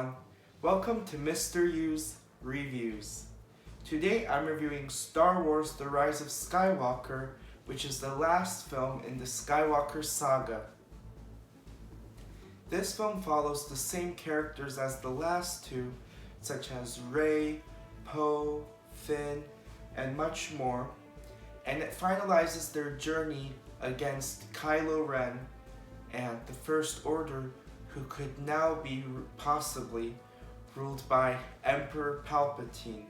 everyone. Welcome to Mr. U's Reviews. Today I'm reviewing Star Wars The Rise of Skywalker, which is the last film in the Skywalker saga. This film follows the same characters as the last two, such as Rey, Poe, Finn, and much more, and it finalizes their journey against Kylo Ren and the First Order, who could now be possibly ruled by Emperor Palpatine.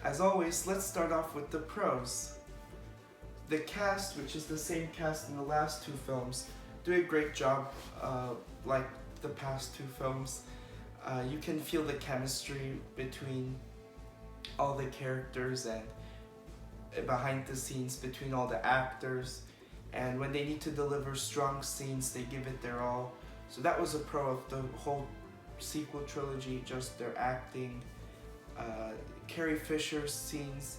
As always, let's start off with the pros. The cast, which is the same cast in the last two films, do a great job like the past two films. You can feel the chemistry between all the characters and behind the scenes between all the actors, and when they need to deliver strong scenes, they give it their all. So that was a pro of the whole sequel trilogy, just their acting. Carrie Fisher's scenes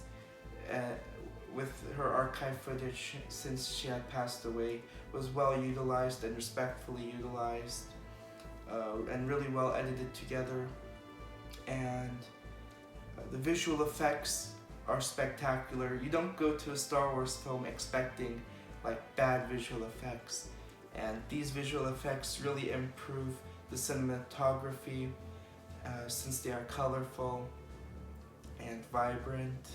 with her archive footage since she had passed away was well utilized and respectfully utilized, and really well edited together. And the visual effects are spectacular. You don't go to a Star Wars film expecting like bad visual effects, and these visual effects really improve the cinematography since they are colorful and vibrant.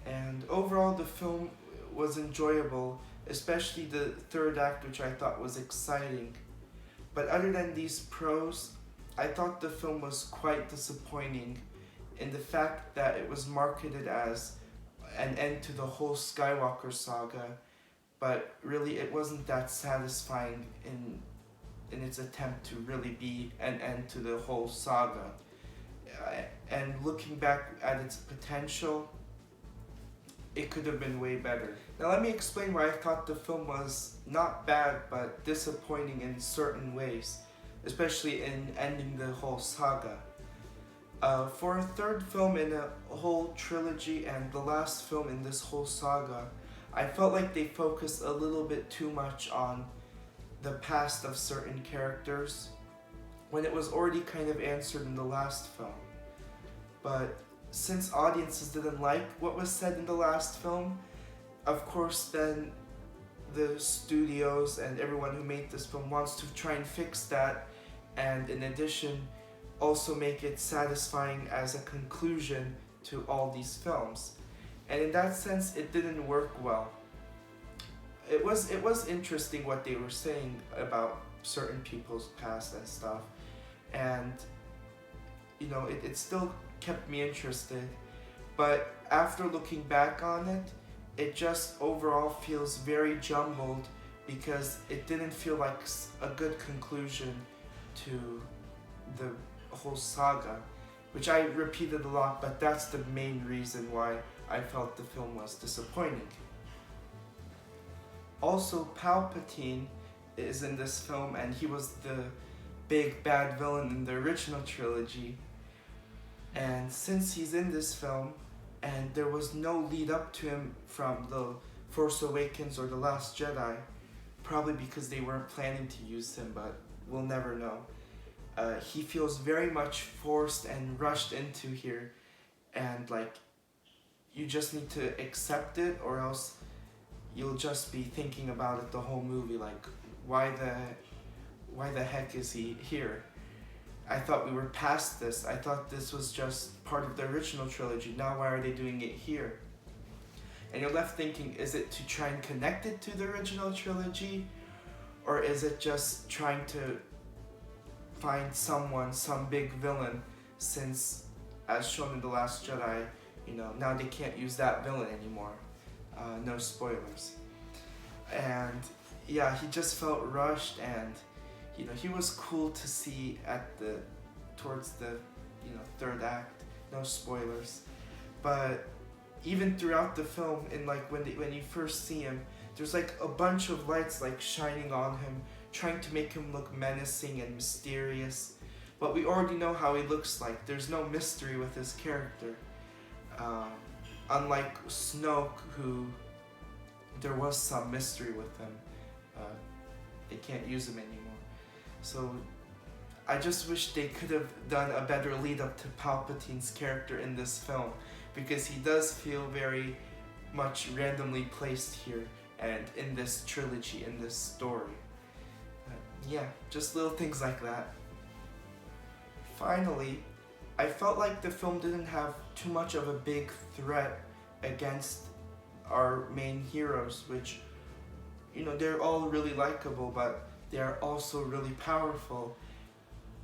And overall the film was enjoyable, especially the third act, which I thought was exciting. But other than these pros, I thought the film was quite disappointing in the fact that it was marketed as an end to the whole Skywalker saga, but really it wasn't that satisfying in its attempt to really be an end to the whole saga. And looking back at its potential, it could have been way better. Now let me explain why I thought the film was not bad but disappointing in certain ways, especially in ending the whole saga. For a third film in a whole trilogy and the last film in this whole saga, I felt like they focused a little bit too much on the past of certain characters when it was already kind of answered in the last film. But since audiences didn't like what was said in the last film, of course then the studios and everyone who made this film wants to try and fix that, and in addition also make it satisfying as a conclusion to all these films. And in that sense it didn't work well. It was interesting what they were saying about certain people's past and stuff, and you know it still kept me interested, but after looking back on it, it just overall feels very jumbled because it didn't feel like a good conclusion to the whole saga, which I repeated a lot, but that's the main reason why I felt the film was disappointing. Also, Palpatine is in this film, and he was the big bad villain in the original trilogy. And since he's in this film, and there was no lead up to him from The Force Awakens or The Last Jedi, probably because they weren't planning to use him, but we'll never know. He feels very much forced and rushed into here, and like you just need to accept it, or else you'll just be thinking about it the whole movie, like why the heck is he here? I thought we were past this. I thought this was just part of the original trilogy. Now why are they doing it here? And you're left thinking, is it to try and connect it to the original trilogy? Or is it just trying to find some big villain, since as shown in The Last Jedi, you know, now they can't use that villain anymore. No spoilers. And yeah, he just felt rushed, and you know, he was cool to see towards the third act. No spoilers, but even throughout the film, in like when you first see him, there's like a bunch of lights like shining on him, trying to make him look menacing and mysterious. But we already know how he looks like. There's no mystery with his character. Unlike Snoke, who there was some mystery with him. They can't use him anymore. So I just wish they could have done a better lead up to Palpatine's character in this film, because he does feel very much randomly placed here and in this trilogy, in this story. Yeah, just little things like that. Finally, I felt like the film didn't have too much of a big threat against our main heroes, which, they're all really likable, but they're also really powerful.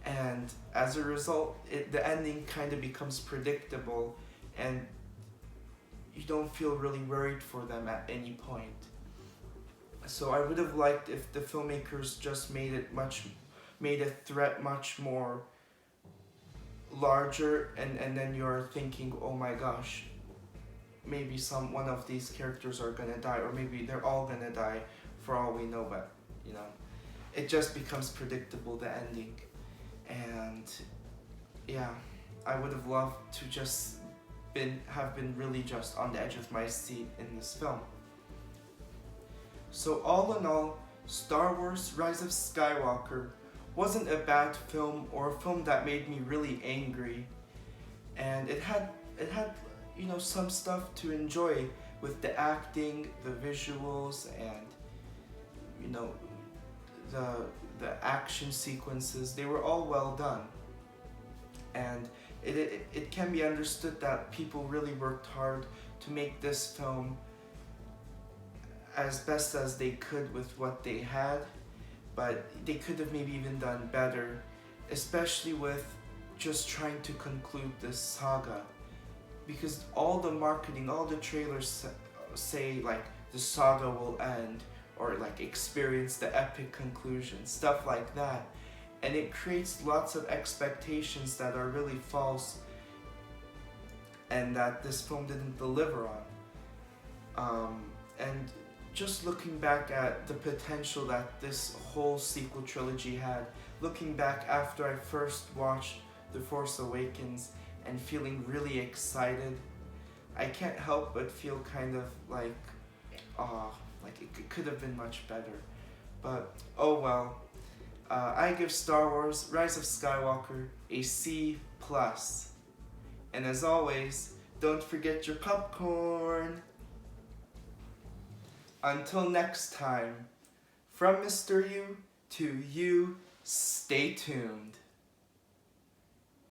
And as a result, the ending kind of becomes predictable, and you don't feel really worried for them at any point. So I would have liked if the filmmakers just made a threat much more larger, and then you're thinking, oh my gosh, maybe one of these characters are gonna die, or maybe they're all gonna die for all we know, but it just becomes predictable, the ending. And yeah, I would have loved to just have been really just on the edge of my seat in this film. So all in all, Star Wars Rise of Skywalker wasn't a bad film, or a film that made me really angry, and it had some stuff to enjoy with the acting, the visuals, and the action sequences. They were all well done, and it can be understood that people really worked hard to make this film as best as they could with what they had, but they could have maybe even done better, especially with just trying to conclude this saga, because all the marketing, all the trailers say like the saga will end, or like experience the epic conclusion, stuff like that, and it creates lots of expectations that are really false and that this film didn't deliver on. And just looking back at the potential that this whole sequel trilogy had, looking back after I first watched The Force Awakens and feeling really excited, I can't help but feel kind of like, like it could have been much better. But oh well. I give Star Wars Rise of Skywalker a C+. And as always, don't forget your popcorn. Until next time, from Mr. U to you, stay tuned.